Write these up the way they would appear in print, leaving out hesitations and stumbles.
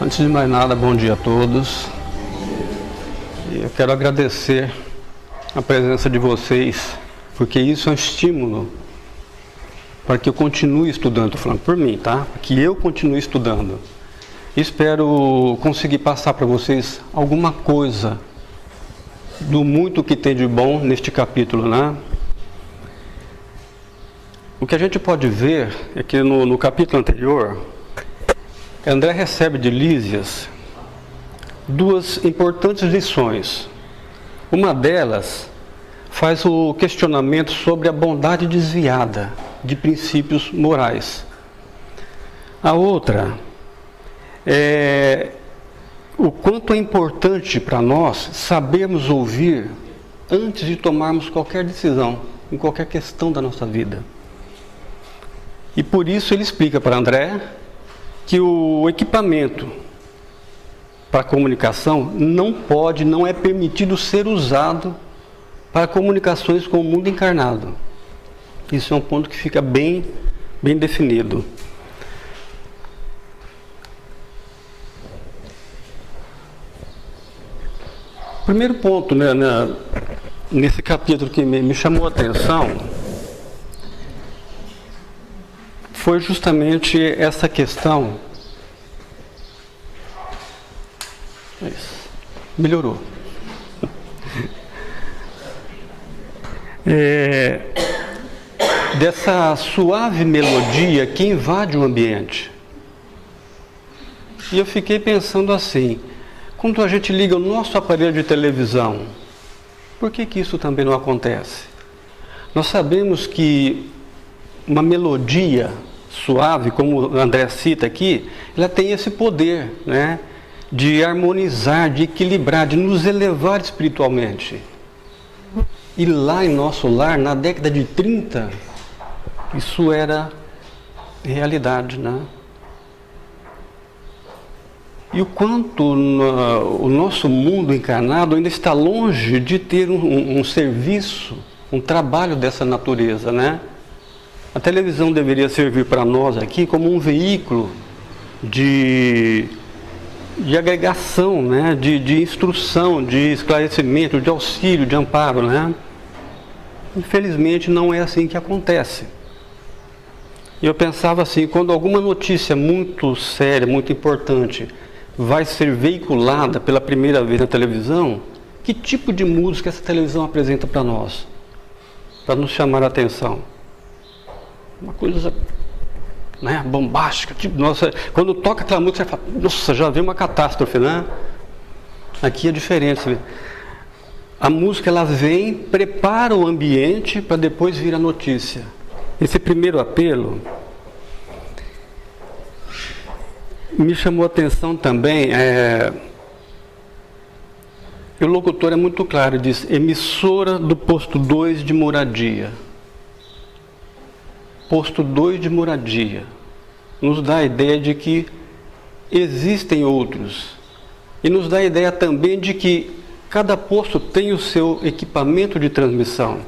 Antes de mais nada, bom dia a todos. Eu quero agradecer a presença de vocês, porque isso é um estímulo para que eu continue estudando. Estou falando por mim, tá? Que eu continue estudando. Espero conseguir passar para vocês alguma coisa do muito que tem de bom neste capítulo, né? O que a gente pode ver é que no capítulo anterior, André recebe de Lísias duas importantes lições. Uma delas faz o questionamento sobre a bondade desviada de princípios morais. A outra é o quanto é importante para nós sabermos ouvir antes de tomarmos qualquer decisão, em qualquer questão da nossa vida. E por isso ele explica para André que o equipamento para comunicação não é permitido ser usado para comunicações com o mundo encarnado. Isso é um ponto que fica bem definido. Primeiro ponto, né, nesse capítulo que me chamou a atenção foi justamente essa questão. Melhorou. Dessa suave melodia que invade o ambiente. E eu fiquei pensando assim, quando a gente liga o nosso aparelho de televisão, por que isso também não acontece? Nós sabemos que uma melodia suave, como o André cita aqui, ela tem esse poder, né, de harmonizar, de equilibrar, de nos elevar espiritualmente. E lá em nosso lar, na década de 30, isso era realidade, né? E o quanto o nosso mundo encarnado ainda está longe de ter um serviço, um trabalho dessa natureza, né? A televisão deveria servir para nós aqui como um veículo de agregação, né? de instrução, de esclarecimento, de auxílio, de amparo, né? Infelizmente não é assim que acontece. E eu pensava assim, quando alguma notícia muito séria, muito importante, vai ser veiculada pela primeira vez na televisão, que tipo de música essa televisão apresenta para nós? Para nos chamar a atenção. Uma coisa, né, bombástica, tipo, nossa, quando toca aquela música, você fala, nossa, já veio uma catástrofe, né? Aqui é diferente. A música, ela vem, prepara o ambiente para depois vir a notícia. Esse primeiro apelo me chamou a atenção também, o locutor é muito claro, diz, emissora do posto 2 de moradia. Posto 2 de moradia. Nos dá a ideia de que existem outros. E nos dá a ideia também de que cada posto tem o seu equipamento de transmissão.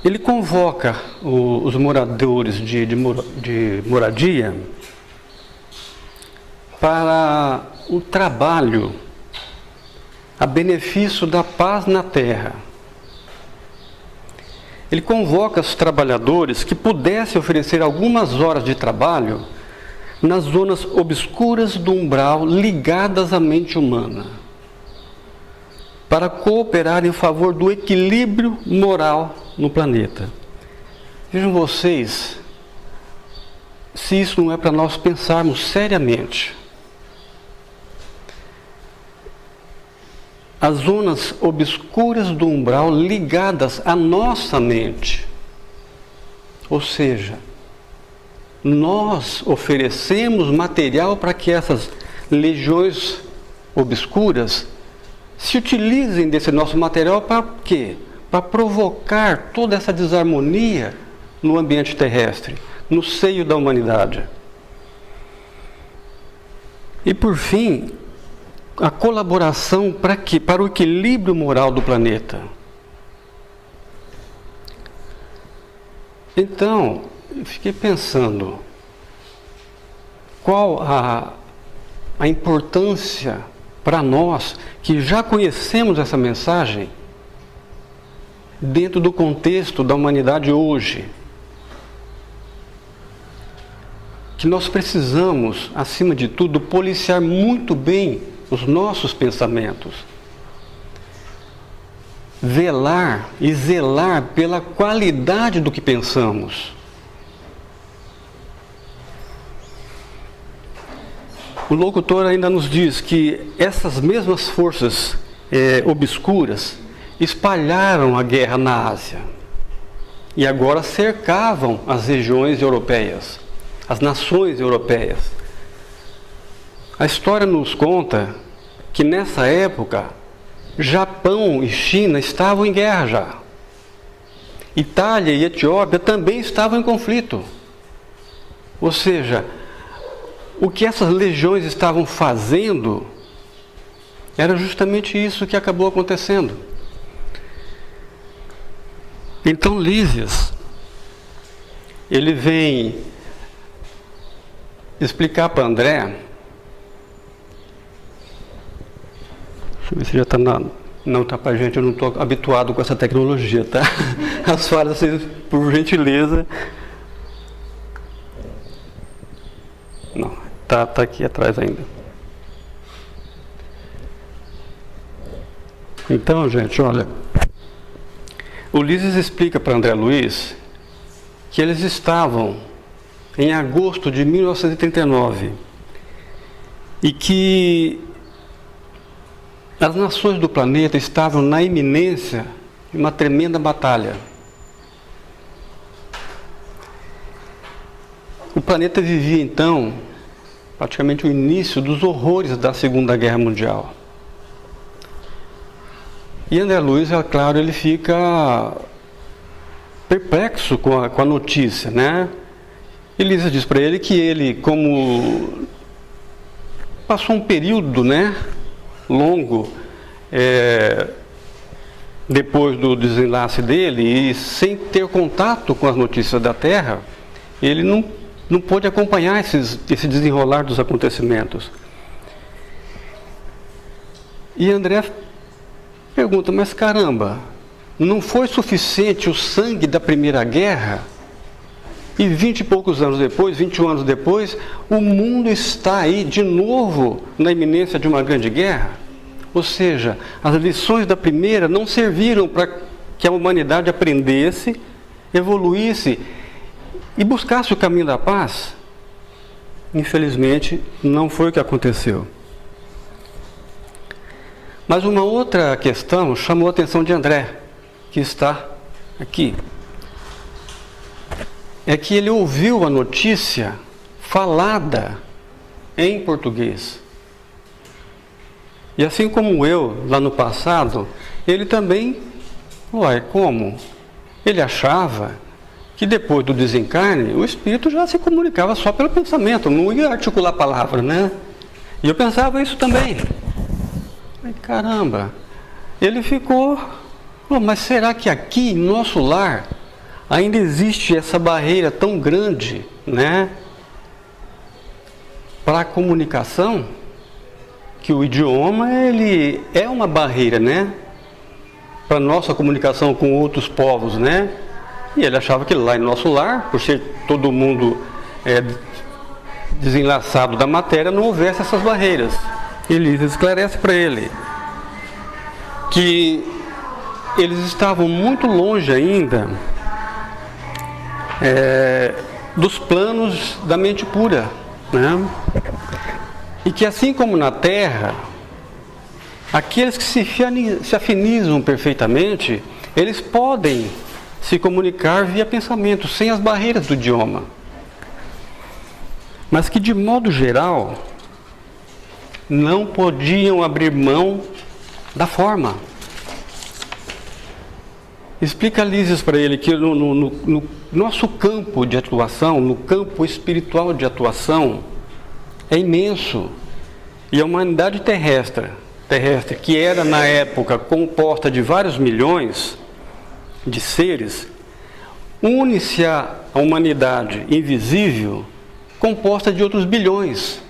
Ele convoca os moradores de moradia para o trabalho a benefício da paz na terra. Ele convoca os trabalhadores que pudessem oferecer algumas horas de trabalho nas zonas obscuras do umbral ligadas à mente humana, para cooperar em favor do equilíbrio moral no planeta. Vejam vocês, se isso não é para nós pensarmos seriamente. As zonas obscuras do umbral ligadas à nossa mente. Ou seja, nós oferecemos material para que essas legiões obscuras se utilizem desse nosso material para quê? Para provocar toda essa desarmonia no ambiente terrestre, no seio da humanidade. E por fim, a colaboração para quê? Para o equilíbrio moral do planeta. Então, eu fiquei pensando, qual a importância para nós que já conhecemos essa mensagem dentro do contexto da humanidade hoje. Que nós precisamos, acima de tudo, policiar muito bem os nossos pensamentos. Velar e zelar pela qualidade do que pensamos. O locutor ainda nos diz que essas mesmas forças obscuras espalharam a guerra na Ásia e agora cercavam as regiões europeias, as nações europeias. A história nos conta que nessa época Japão e China estavam em guerra já. Itália e Etiópia também estavam em conflito. Ou seja, o que essas legiões estavam fazendo era justamente isso que acabou acontecendo. Então Lísias, ele vem explicar para André. Deixa eu ver se já está na... Não está para a gente, eu não estou habituado com essa tecnologia, tá? As falhas, por gentileza. Não, tá aqui atrás ainda. Então, gente, olha. Ulisses explica para André Luiz que eles estavam em agosto de 1939 e que as nações do planeta estavam na iminência de uma tremenda batalha. O planeta vivia então praticamente o início dos horrores da Segunda Guerra Mundial. E André Luiz, é claro, ele fica perplexo com a notícia, né? Elisa diz para ele que ele, como passou um período, né, longo, depois do desenlace dele, e sem ter contato com as notícias da Terra, ele não pôde acompanhar esse desenrolar dos acontecimentos. E André pergunta, mas caramba, não foi suficiente o sangue da Primeira Guerra? E 20 e poucos anos depois, 21 anos depois, o mundo está aí de novo na iminência de uma grande guerra? Ou seja, as lições da primeira não serviram para que a humanidade aprendesse, evoluísse e buscasse o caminho da paz? Infelizmente, não foi o que aconteceu. Mas uma outra questão chamou a atenção de André, que está aqui. É que ele ouviu a notícia falada em português. E assim como eu, lá no passado, ele também, como? Ele achava que depois do desencarne, o espírito já se comunicava só pelo pensamento, não ia articular a palavra, né? E eu pensava isso também. Ai, caramba, ele ficou, mas será que aqui, no nosso lar, ainda existe essa barreira tão grande, né, para a comunicação, que o idioma, ele é uma barreira, né, para a nossa comunicação com outros povos, né? E ele achava que lá em nosso lar, por ser todo mundo desenlaçado da matéria, não houvesse essas barreiras. Ele esclarece para ele que eles estavam muito longe ainda dos planos da mente pura, né? E que assim como na Terra, aqueles que se afinizam perfeitamente, eles podem se comunicar via pensamento, sem as barreiras do idioma. Mas que de modo geral, não podiam abrir mão da forma. Explica Lísias para ele que no nosso campo de atuação, no campo espiritual de atuação, é imenso. E a humanidade terrestre, que era na época composta de vários milhões de seres, une-se à humanidade invisível composta de outros bilhões.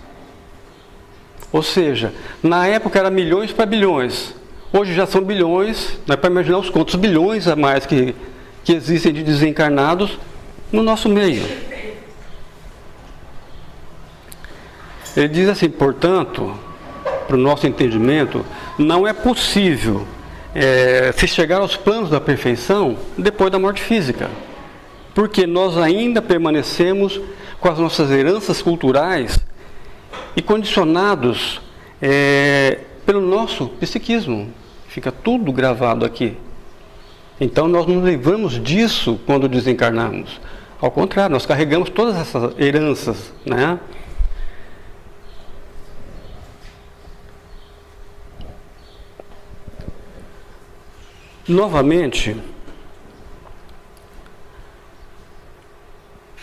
Ou seja, na época era milhões para bilhões. Hoje já são bilhões, não é para imaginar os quantos bilhões a mais que existem de desencarnados no nosso meio. Ele diz assim, portanto, para o nosso entendimento, não é possível se chegar aos planos da perfeição depois da morte física. Porque nós ainda permanecemos com as nossas heranças culturais e condicionados pelo nosso psiquismo. Fica tudo gravado aqui. Então nós nos livramos disso quando desencarnamos. Ao contrário, nós carregamos todas essas heranças, né? Novamente,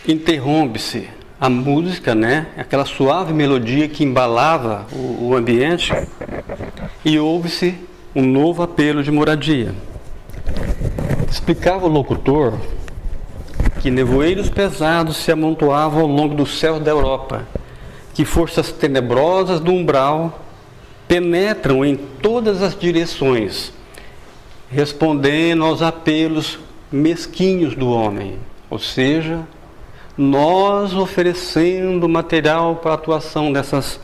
interrompe-se a música, né? Aquela suave melodia que embalava o ambiente, e ouve-se um novo apelo de moradia. Explicava o locutor que nevoeiros pesados se amontoavam ao longo dos céus da Europa, que forças tenebrosas do umbral penetram em todas as direções, respondendo aos apelos mesquinhos do homem, ou seja, nós oferecendo material para a atuação dessas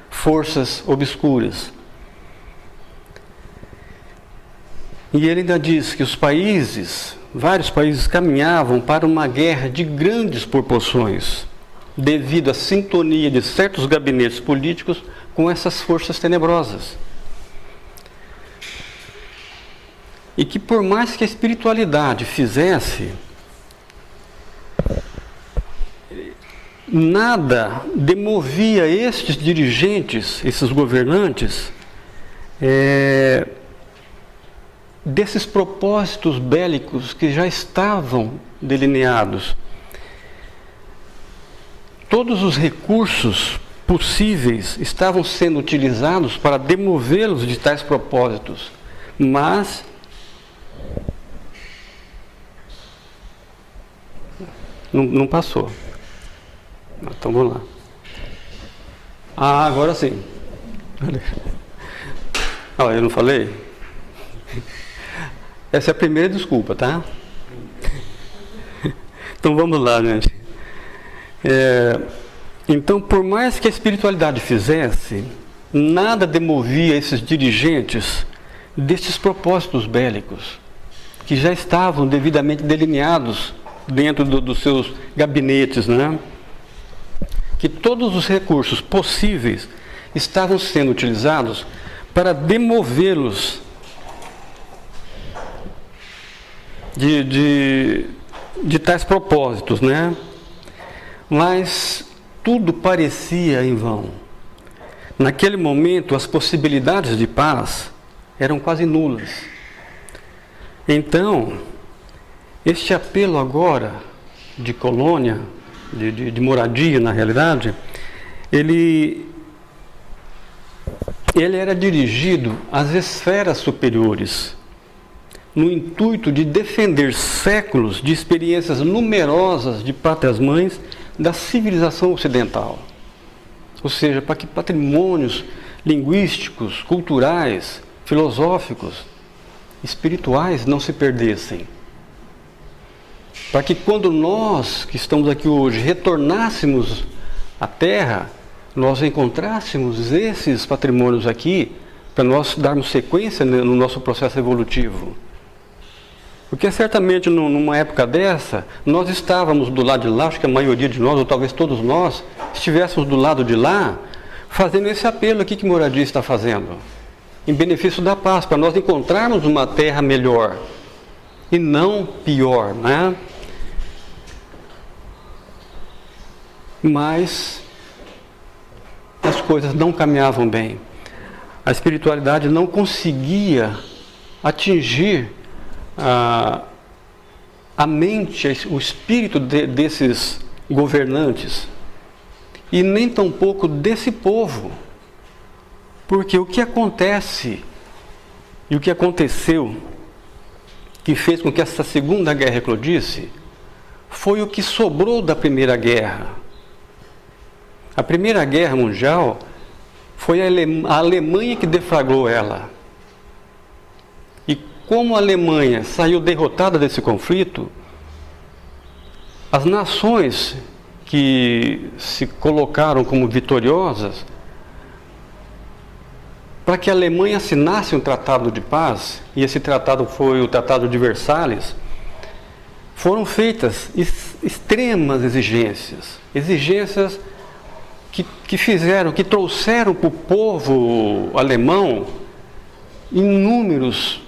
forças obscuras. E ele ainda diz que os países, vários países caminhavam para uma guerra de grandes proporções, devido à sintonia de certos gabinetes políticos com essas forças tenebrosas. E que por mais que a espiritualidade fizesse, nada demovia estes dirigentes, esses governantes, desses propósitos bélicos que já estavam delineados. Todos os recursos possíveis estavam sendo utilizados para demovê-los de tais propósitos, mas não passou. Então vamos lá. Agora sim. Eu não falei? Essa é a primeira desculpa, tá? Então vamos lá, gente. Então, por mais que a espiritualidade fizesse, nada demovia esses dirigentes destes propósitos bélicos, que já estavam devidamente delineados dentro dos seus gabinetes, né? Que todos os recursos possíveis estavam sendo utilizados para demovê-los de tais propósitos, né? Mas tudo parecia em vão. Naquele momento, as possibilidades de paz eram quase nulas. Então, este apelo agora de colônia, de moradia, na realidade, ele era dirigido às esferas superiores, no intuito de defender séculos de experiências numerosas de pátrias-mães da civilização ocidental. Ou seja, para que patrimônios linguísticos, culturais, filosóficos, espirituais não se perdessem. Para que quando nós, que estamos aqui hoje, retornássemos à Terra, nós encontrássemos esses patrimônios aqui, para nós darmos sequência no nosso processo evolutivo. Porque certamente numa época dessa, nós estávamos do lado de lá, acho que a maioria de nós, ou talvez todos nós, estivéssemos do lado de lá, fazendo esse apelo aqui que Moradia está fazendo, em benefício da paz, para nós encontrarmos uma terra melhor, e não pior, né? Mas as coisas não caminhavam bem. A espiritualidade não conseguia atingir a mente, o espírito desses governantes, e nem tampouco desse povo. Porque o que acontece, e o que aconteceu, que fez com que essa segunda guerra eclodisse, foi o que sobrou da primeira guerra. A Primeira Guerra Mundial foi a Alemanha que deflagrou ela. E como a Alemanha saiu derrotada desse conflito, as nações que se colocaram como vitoriosas, para que a Alemanha assinasse um tratado de paz, e esse tratado foi o Tratado de Versalhes, foram feitas extremas exigências que trouxeram para o povo alemão inúmeras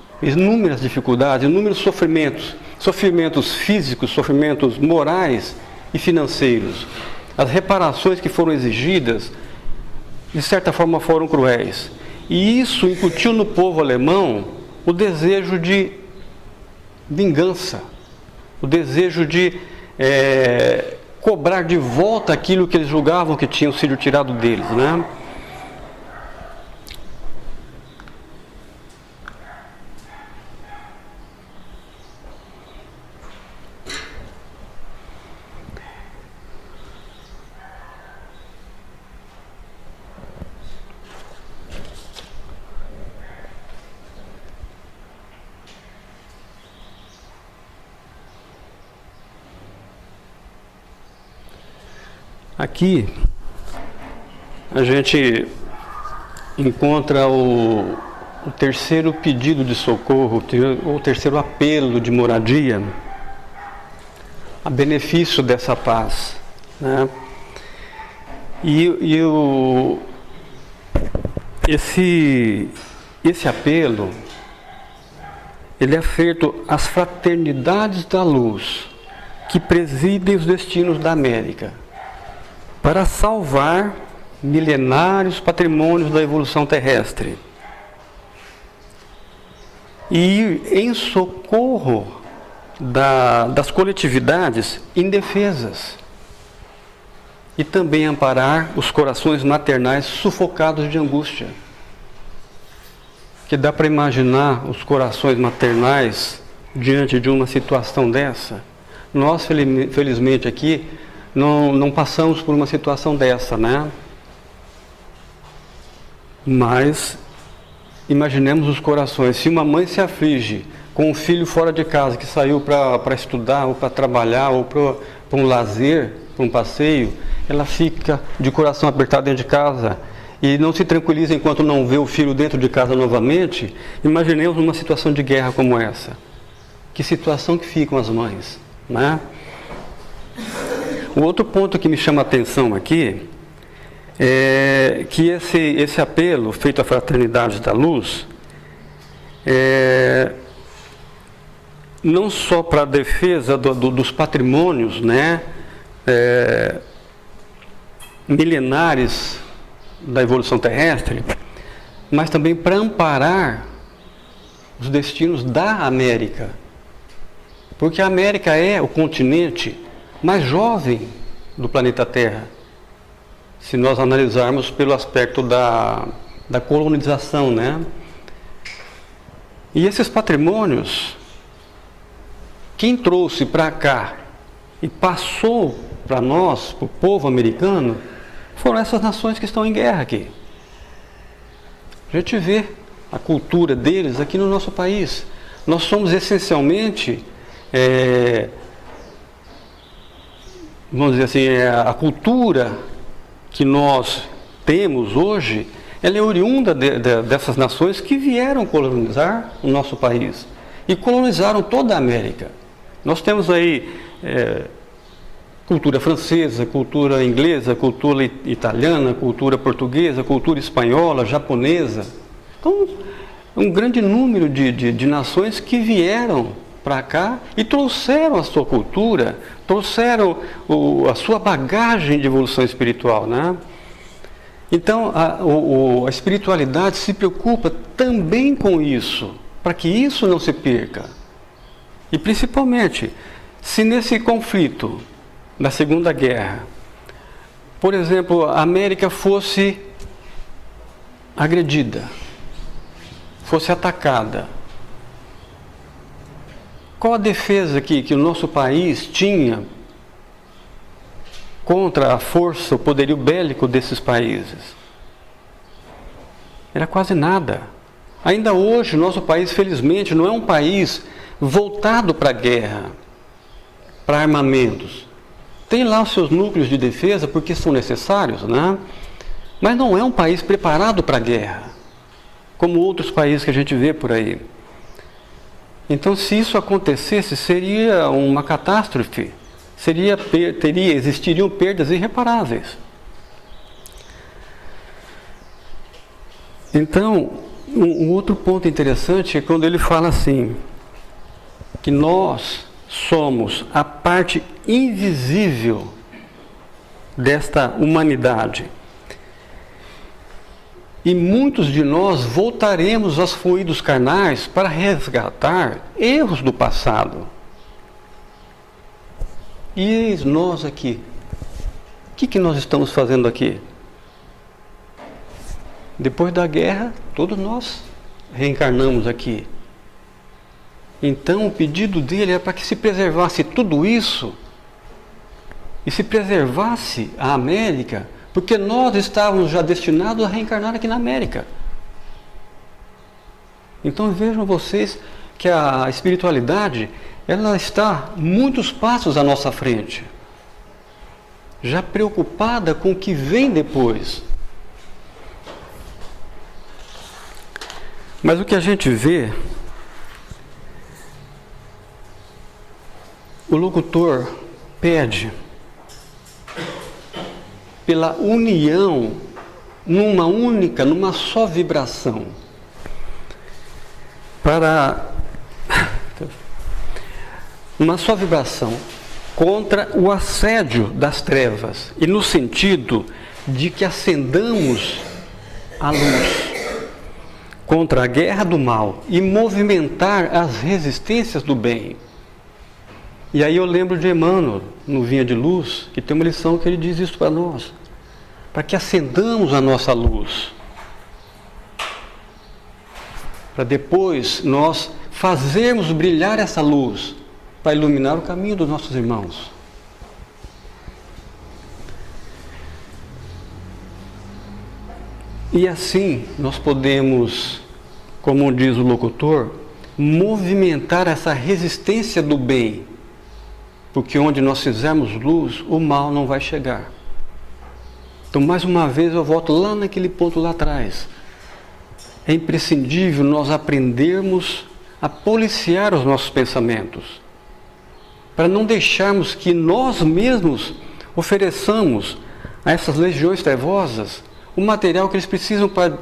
dificuldades, inúmeros sofrimentos físicos, sofrimentos morais e financeiros. As reparações que foram exigidas, de certa forma, foram cruéis. E isso incutiu no povo alemão o desejo de vingança, o desejo de cobrar de volta aquilo que eles julgavam que tinham sido tirado deles, né? Aqui a gente encontra o terceiro pedido de socorro, o terceiro apelo de moradia, a benefício dessa paz, né? Esse apelo, ele é feito às fraternidades da luz que presidem os destinos da América, para salvar milenários patrimônios da evolução terrestre e ir em socorro das coletividades indefesas e também amparar os corações maternais sufocados de angústia. Que dá para imaginar os corações maternais diante de uma situação dessa? Nós, felizmente aqui, não passamos por uma situação dessa, né? Mas imaginemos os corações. Se uma mãe se aflige com um filho fora de casa que saiu para estudar, ou para trabalhar, ou para um lazer, para um passeio, ela fica de coração apertado dentro de casa e não se tranquiliza enquanto não vê o filho dentro de casa novamente. Imaginemos uma situação de guerra como essa. Que situação que ficam as mães, né? O outro ponto que me chama a atenção aqui é que esse apelo feito à fraternidade da luz não só para a defesa dos patrimônios, né, milenares da evolução terrestre, mas também para amparar os destinos da América. Porque a América é o continente mais jovem do planeta Terra, se nós analisarmos pelo aspecto da colonização, né? E esses patrimônios, quem trouxe para cá e passou para nós, para o povo americano, foram essas nações que estão em guerra aqui. A gente vê a cultura deles aqui no nosso país. Nós somos essencialmente vamos dizer assim, a cultura que nós temos hoje, ela é oriunda dessas nações que vieram colonizar o nosso país e colonizaram toda a América. Nós temos aí cultura francesa, cultura inglesa, cultura italiana, cultura portuguesa, cultura espanhola, japonesa. Então, um grande número de nações que vieram para cá e trouxeram a sua cultura, trouxeram a sua bagagem de evolução espiritual, né? Então, a espiritualidade se preocupa também com isso, para que isso não se perca. E principalmente, se nesse conflito da Segunda Guerra, por exemplo, a América fosse agredida, fosse atacada, qual a defesa que o nosso país tinha contra a força, o poderio bélico desses países? Era quase nada. Ainda hoje, o nosso país, felizmente, não é um país voltado para a guerra, para armamentos. Tem lá os seus núcleos de defesa, porque são necessários, né? Mas não é um país preparado para a guerra, como outros países que a gente vê por aí. Então, se isso acontecesse, seria uma catástrofe, existiriam perdas irreparáveis. Então, um outro ponto interessante é quando ele fala assim, que nós somos a parte invisível desta humanidade. E muitos de nós voltaremos aos fluidos carnais para resgatar erros do passado. E eis nós aqui. O que nós estamos fazendo aqui? Depois da guerra, todos nós reencarnamos aqui. Então, o pedido dele é para que se preservasse tudo isso e se preservasse a América, porque nós estávamos já destinados a reencarnar aqui na América. Então, vejam vocês que a espiritualidade, ela está muitos passos à nossa frente, já preocupada com o que vem depois. Mas o que a gente vê, o locutor pede pela união numa só vibração, para uma só vibração contra o assédio das trevas, e no sentido de que acendamos a luz contra a guerra do mal e movimentar as resistências do bem. E aí eu lembro de Emmanuel, no Vinha de Luz, que tem uma lição que ele diz isso para nós, para que acendamos a nossa luz, para depois nós fazermos brilhar essa luz, para iluminar o caminho dos nossos irmãos. E assim nós podemos, como diz o locutor, movimentar essa resistência do bem, porque onde nós fizermos luz, o mal não vai chegar. Então, mais uma vez, eu volto lá naquele ponto lá atrás. É imprescindível nós aprendermos a policiar os nossos pensamentos, para não deixarmos que nós mesmos ofereçamos a essas legiões trevosas o material que eles precisam para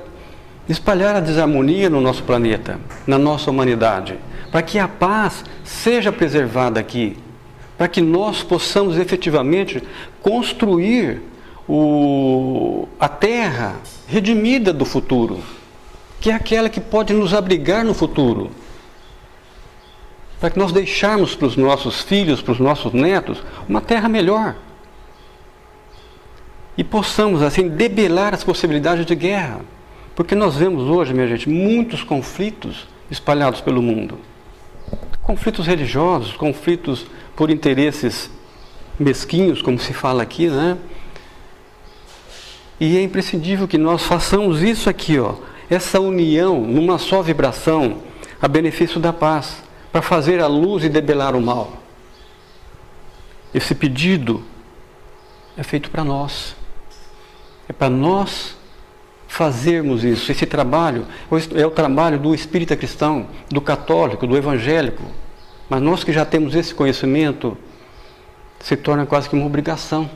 espalhar a desarmonia no nosso planeta, na nossa humanidade, para que a paz seja preservada aqui, para que nós possamos efetivamente construir a terra redimida do futuro, que é aquela que pode nos abrigar no futuro, para que nós deixarmos para os nossos filhos, para os nossos netos, uma terra melhor. E possamos, assim, debelar as possibilidades de guerra. Porque nós vemos hoje, minha gente, muitos conflitos espalhados pelo mundo. Conflitos religiosos, conflitos por interesses mesquinhos, como se fala aqui, né? E é imprescindível que nós façamos isso aqui, ó, essa união numa só vibração, a benefício da paz, para fazer a luz e debelar o mal. Esse pedido é feito para nós. É para nós fazermos isso. Esse trabalho é o trabalho do espírita cristão, do católico, do evangélico. Mas nós que já temos esse conhecimento, se torna quase que uma obrigação.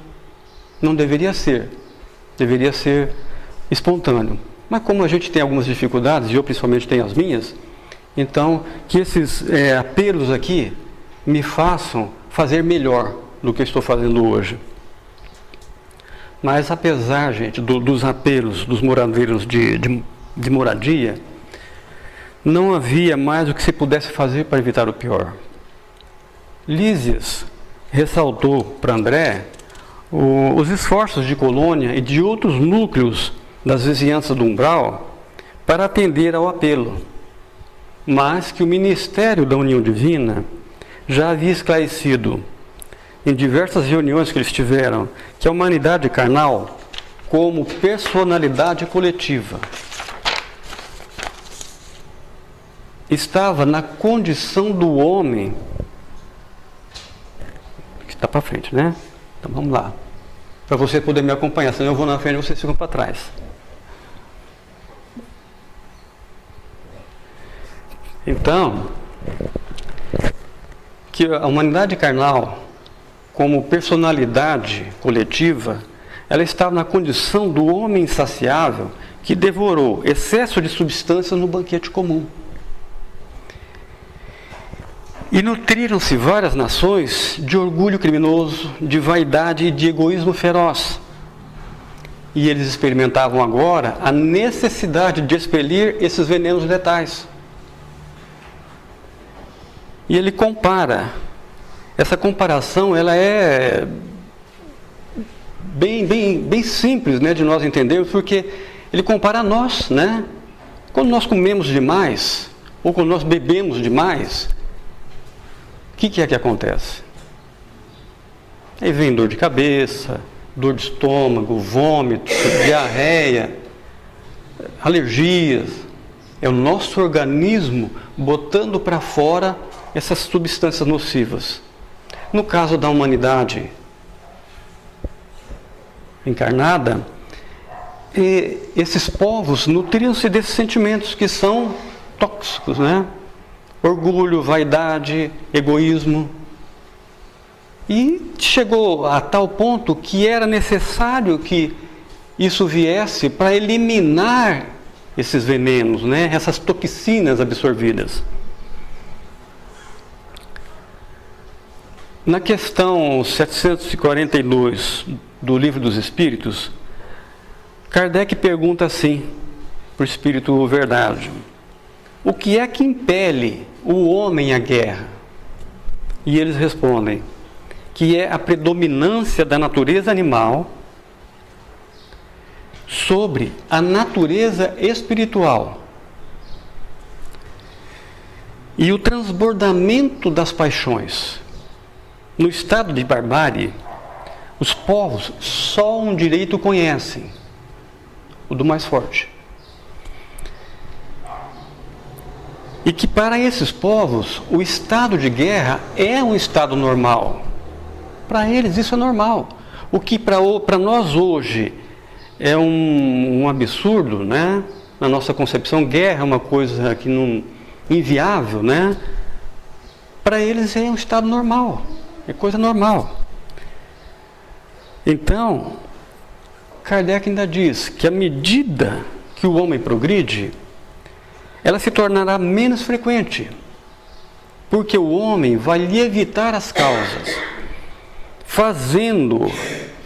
Não deveria ser. Deveria ser espontâneo. Mas como a gente tem algumas dificuldades, e eu principalmente tenho as minhas, então que esses apelos aqui me façam fazer melhor do que estou fazendo hoje. Mas apesar, gente, dos apelos dos moradeiros de moradia, não havia mais o que se pudesse fazer para evitar o pior. Lísias ressaltou para André os esforços de Colônia e de outros núcleos das vizinhanças do Umbral para atender ao apelo, mas que o Ministério da União Divina já havia esclarecido em diversas reuniões que eles tiveram, que a humanidade carnal, como personalidade coletiva, estava na condição do homem. Está para frente, né? Então vamos lá. Para você poder me acompanhar, senão eu vou na frente e vocês ficam para trás. Então, que a humanidade carnal, como personalidade coletiva, ela estava na condição do homem insaciável que devorou excesso de substâncias no banquete comum. E nutriram-se várias nações de orgulho criminoso, de vaidade e de egoísmo feroz. E eles experimentavam agora a necessidade de expelir esses venenos letais. E ele compara. Essa comparação, ela é bem simples, né, de nós entendermos, porque ele compara a nós, né? Quando nós comemos demais, ou quando nós bebemos demais, o que é que acontece? Aí vem dor de cabeça, dor de estômago, vômito, diarreia, alergias. É o nosso organismo botando para fora essas substâncias nocivas. No caso da humanidade encarnada, esses povos nutriam-se desses sentimentos que são tóxicos, né? Orgulho, vaidade, egoísmo. E chegou a tal ponto que era necessário que isso viesse para eliminar esses venenos, né? Essas toxinas absorvidas. Na questão 742 do Livro dos Espíritos, Kardec pergunta assim para o Espírito Verdade: o que é que impele o homem à guerra? E eles respondem que é a predominância da natureza animal sobre a natureza espiritual e o transbordamento das paixões. No estado de barbárie, os povos só um direito conhecem, o do mais forte. E que para esses povos, o estado de guerra é um estado normal. Para eles isso é normal. O que para nós hoje é um absurdo, né? Na nossa concepção, guerra é uma coisa que não, inviável, né? Para eles é um estado normal. É coisa normal. Então, Kardec ainda diz que à medida que o homem progride, ela se tornará menos frequente, porque o homem vai lhe evitar as causas, fazendo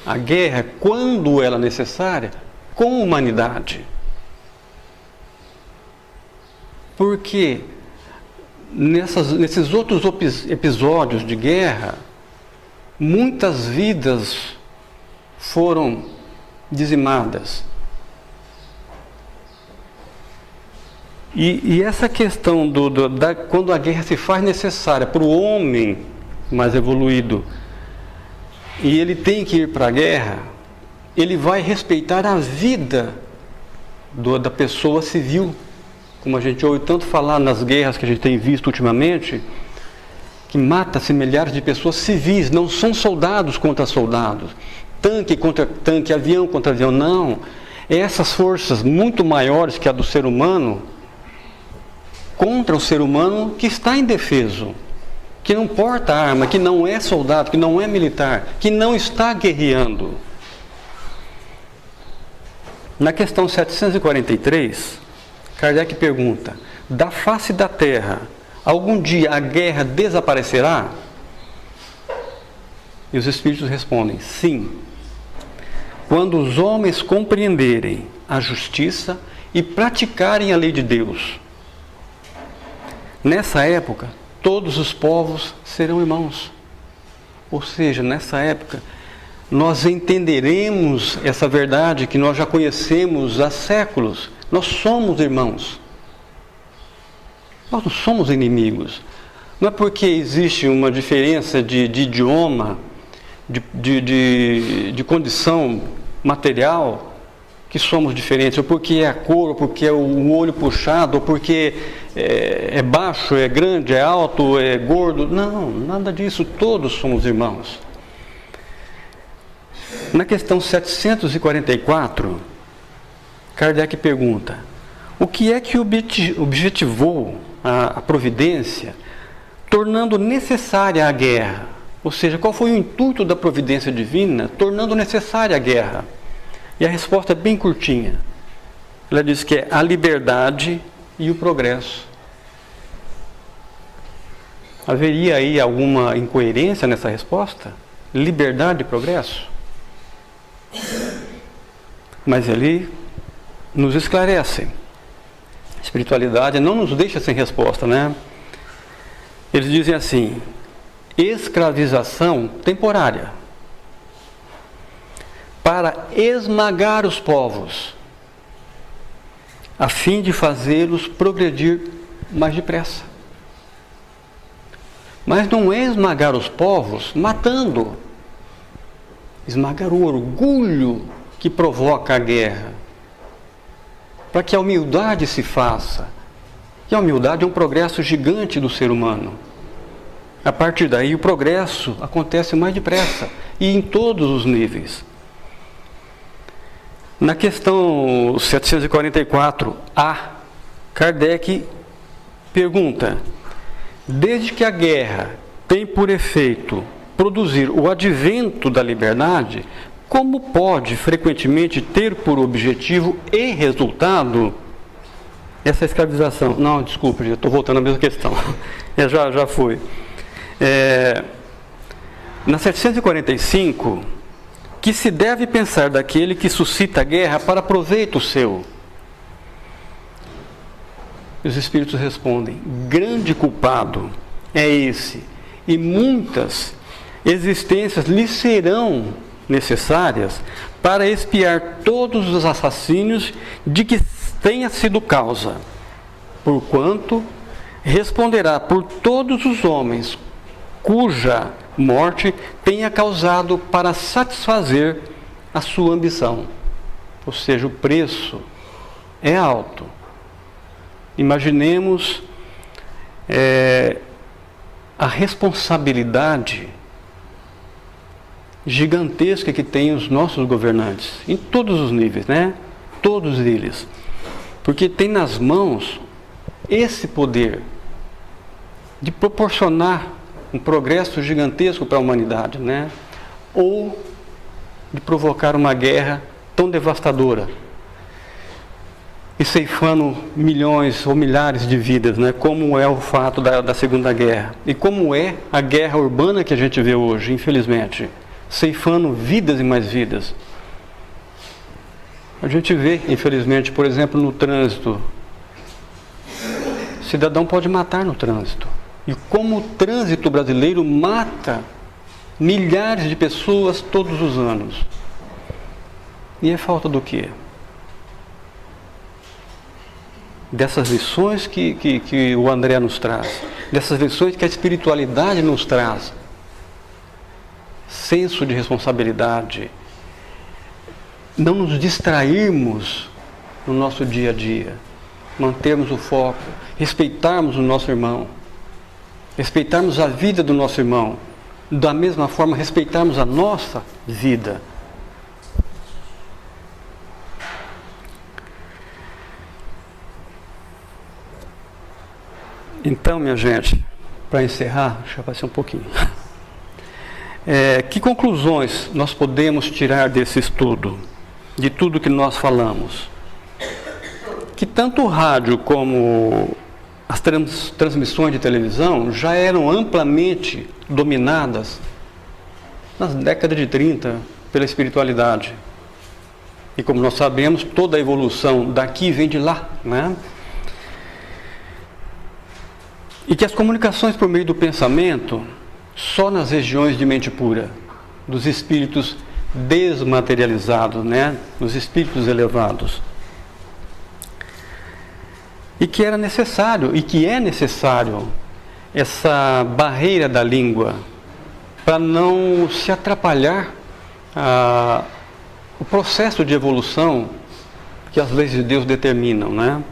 a guerra, quando ela é necessária, com humanidade. Porque nesses outros episódios de guerra, muitas vidas foram dizimadas. E essa questão quando a guerra se faz necessária para o homem mais evoluído, e ele tem que ir para a guerra, ele vai respeitar a vida da pessoa civil. Como a gente ouve tanto falar nas guerras que a gente tem visto ultimamente, que mata-se milhares de pessoas civis, não são soldados contra soldados, tanque contra tanque, avião contra avião, não. Essas forças muito maiores que a do ser humano, contra o ser humano que está indefeso, que não porta arma, que não é soldado, que não é militar, que não está guerreando. Na questão 743, Kardec pergunta: da face da terra, algum dia a guerra desaparecerá? E os Espíritos respondem: sim, quando os homens compreenderem a justiça e praticarem a lei de Deus. Nessa época, todos os povos serão irmãos. Ou seja, nessa época, nós entenderemos essa verdade que nós já conhecemos há séculos. Nós somos irmãos. Nós não somos inimigos. Não é porque existe uma diferença de idioma, de condição material que somos diferentes, ou porque é a cor, ou porque é o olho puxado, ou porque é baixo, é grande, é alto, é gordo. Não, nada disso, todos somos irmãos. Na questão 744, Kardec pergunta: o que é que objetivou a providência, tornando necessária a guerra? Ou seja, qual foi o intuito da providência divina, tornando necessária a guerra? E a resposta é bem curtinha. Ela diz que é a liberdade e o progresso. Haveria aí alguma incoerência nessa resposta? Liberdade e progresso? Mas ele nos esclarece. A espiritualidade não nos deixa sem resposta, né? Eles dizem assim: escravização temporária para esmagar os povos, a fim de fazê-los progredir mais depressa. Mas não é esmagar os povos matando, esmagar o orgulho que provoca a guerra, para que a humildade se faça. E a humildade é um progresso gigante do ser humano. A partir daí o progresso acontece mais depressa e em todos os níveis. Na questão 744A, Kardec pergunta: desde que a guerra tem por efeito produzir o advento da liberdade, como pode frequentemente ter por objetivo e resultado essa escravização? Não, desculpa, já estou voltando à mesma questão. Já foi. Na 745, que se deve pensar daquele que suscita a guerra para proveito seu? Os espíritos respondem: grande culpado é esse, e muitas existências lhe serão necessárias para expiar todos os assassínios de que tenha sido causa, porquanto responderá por todos os homens cuja morte tenha causado para satisfazer a sua ambição. Ou seja, o preço é alto. Imaginemos a responsabilidade gigantesca que têm os nossos governantes, em todos os níveis, né? Todos eles. Porque tem nas mãos esse poder de proporcionar um progresso gigantesco para a humanidade, né? Ou de provocar uma guerra tão devastadora e ceifando milhões ou milhares de vidas, né? Como é o fato da Segunda Guerra e como é a guerra urbana que a gente vê hoje, infelizmente, ceifando vidas e mais vidas. A gente vê, infelizmente, por exemplo, no trânsito, o cidadão pode matar no trânsito. E como o trânsito brasileiro mata milhares de pessoas todos os anos. E é falta do quê? Dessas lições que o André nos traz, dessas lições que a espiritualidade nos traz. Senso de responsabilidade, não nos distrairmos no nosso dia a dia, mantermos o foco, respeitarmos o nosso irmão, respeitarmos a vida do nosso irmão, da mesma forma respeitarmos a nossa vida. Então, minha gente, para encerrar, deixa eu passar um pouquinho. Que conclusões nós podemos tirar desse estudo, de tudo que nós falamos? Que tanto o rádio como as transmissões de televisão já eram amplamente dominadas nas décadas de 30 pela espiritualidade. E como nós sabemos, toda a evolução daqui vem de lá, né? E que as comunicações por meio do pensamento, só nas regiões de mente pura, dos espíritos desmaterializados, né? Dos espíritos elevados. E que era necessário, e que é necessário, essa barreira da língua, para não se atrapalhar o processo de evolução que as leis de Deus determinam, né?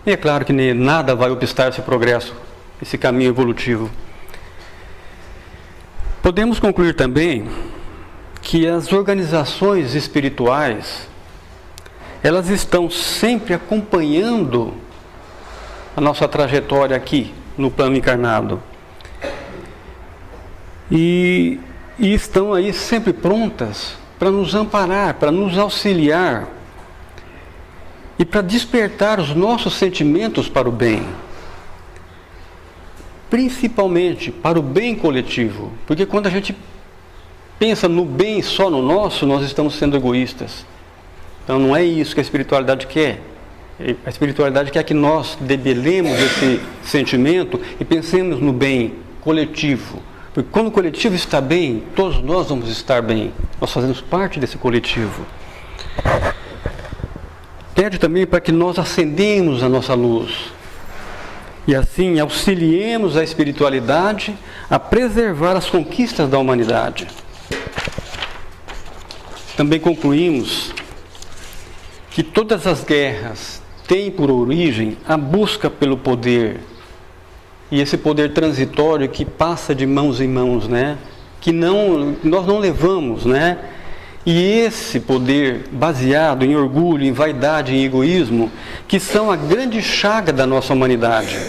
E é claro que nada vai obstar esse progresso, esse caminho evolutivo. Podemos concluir também que as organizações espirituais, elas estão sempre acompanhando a nossa trajetória aqui no plano encarnado. E estão aí sempre prontas para nos amparar, para nos auxiliar e para despertar os nossos sentimentos para o bem. Principalmente para o bem coletivo, porque quando a gente pensa no bem só no nosso, nós estamos sendo egoístas. Então não é isso que a espiritualidade quer. A espiritualidade quer que nós debelemos esse sentimento e pensemos no bem coletivo. Porque quando o coletivo está bem, todos nós vamos estar bem. Nós fazemos parte desse coletivo. Pede também para que nós acendemos a nossa luz. E assim auxiliemos a espiritualidade a preservar as conquistas da humanidade. Também concluímos que todas as guerras têm por origem a busca pelo poder. E esse poder transitório que passa de mãos em mãos, né? Que nós não levamos, né? E esse poder baseado em orgulho, em vaidade, em egoísmo, que são a grande chaga da nossa humanidade.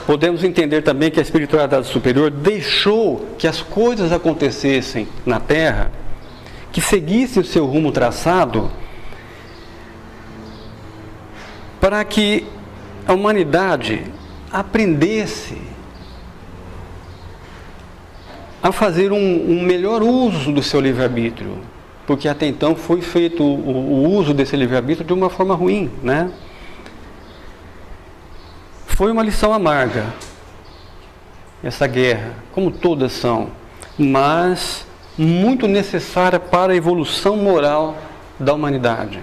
Podemos entender também que a espiritualidade superior deixou que as coisas acontecessem na Terra, que seguissem o seu rumo traçado, para que a humanidade aprendesse a fazer um melhor uso do seu livre-arbítrio, porque até então foi feito o uso desse livre-arbítrio de uma forma ruim, né? Foi uma lição amarga, essa guerra, como todas são, mas muito necessária para a evolução moral da humanidade.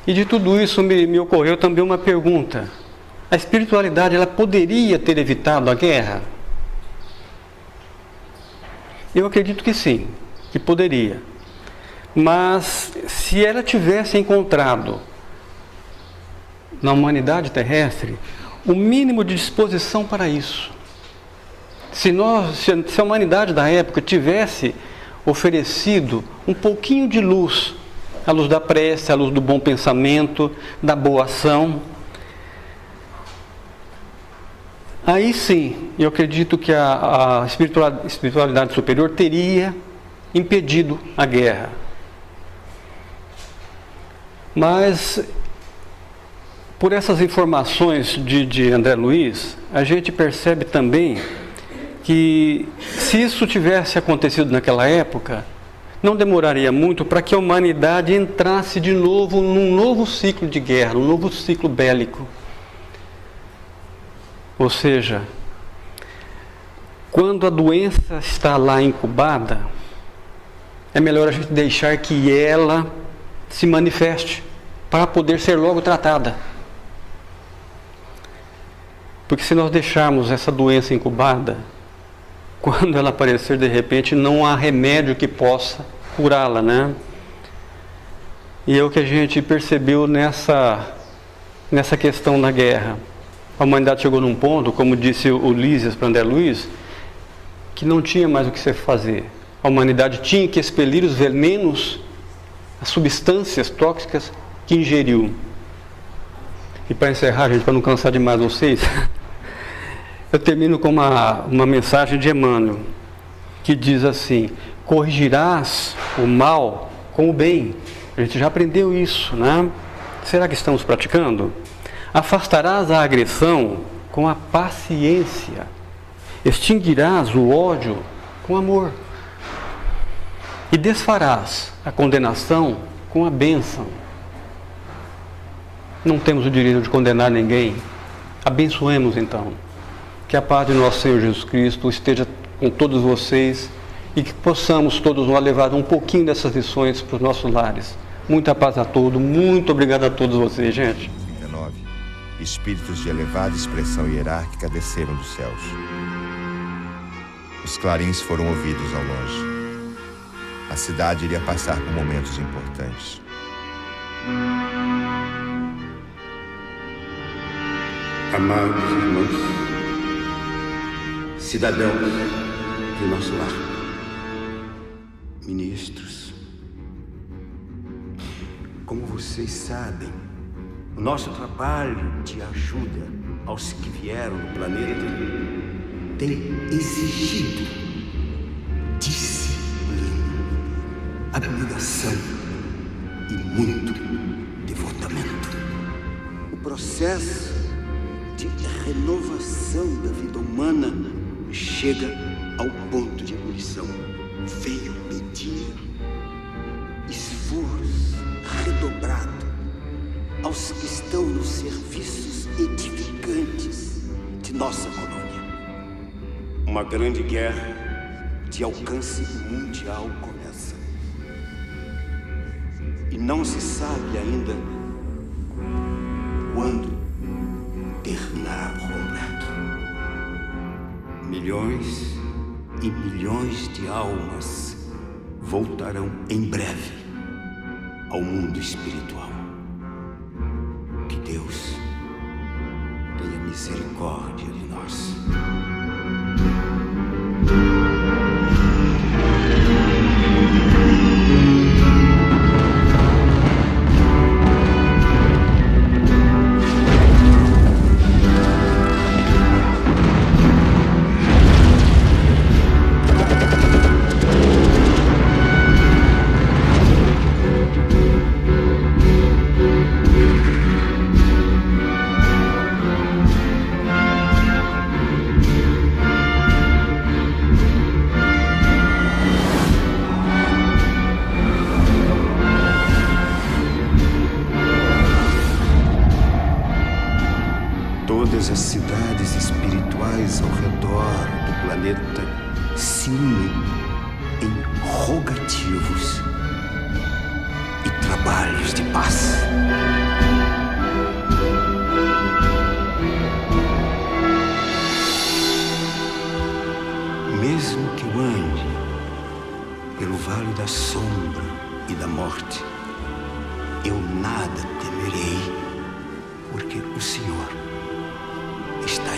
E de tudo isso me ocorreu também uma pergunta. A espiritualidade, ela poderia ter evitado a guerra? Eu acredito que sim, que poderia. Mas se ela tivesse encontrado na humanidade terrestre o mínimo de disposição para isso, se a humanidade da época tivesse oferecido um pouquinho de luz, a luz da prece, a luz do bom pensamento, da boa ação, aí sim, eu acredito que a espiritualidade superior teria impedido a guerra. Mas, por essas informações de André Luiz, a gente percebe também que, se isso tivesse acontecido naquela época, não demoraria muito para que a humanidade entrasse de novo num novo ciclo de guerra, num novo ciclo bélico. Ou seja, quando a doença está lá incubada, é melhor a gente deixar que ela se manifeste para poder ser logo tratada. Porque se nós deixarmos essa doença incubada, quando ela aparecer de repente, não há remédio que possa curá-la, né? E é o que a gente percebeu nessa questão da guerra. A humanidade chegou num ponto, como disse o Lísias para André Luiz, que não tinha mais o que se fazer. A humanidade tinha que expelir os venenos, as substâncias tóxicas que ingeriu. E para encerrar, gente, para não cansar demais vocês, eu termino com uma mensagem de Emmanuel, que diz assim: corrigirás o mal com o bem. A gente já aprendeu isso, né? Será que estamos praticando? Afastarás a agressão com a paciência. Extinguirás o ódio com amor. E desfarás a condenação com a bênção. Não temos o direito de condenar ninguém. Abençoemos então. Que a paz de nosso Senhor Jesus Cristo esteja com todos vocês e que possamos todos nós levar um pouquinho dessas lições para os nossos lares. Muita paz a todos, muito obrigado a todos vocês, gente. espíritos de elevada expressão hierárquica desceram dos céus. Os clarins foram ouvidos ao longe. A cidade iria passar por momentos importantes. Amados irmãos, cidadãos de nosso lar, ministros, como vocês sabem, o nosso trabalho de ajuda aos que vieram do planeta tem exigido disciplina, abnegação e muito devotamento. O processo de renovação da vida humana chega ao ponto de ebulição. Veio pedir esforço redobrado aos que estão nos serviços edificantes de nossa colônia. Uma grande guerra de alcance mundial começa. E não se sabe ainda quando terminará por completo. Milhões e milhões de almas voltarão em breve ao mundo espiritual. Que Deus tenha misericórdia de nós. Todas as cidades espirituais ao redor do planeta se unem em rogativos e trabalhos de paz. Mesmo que eu ande pelo vale da sombra e da morte, eu nada temerei, porque o Senhor está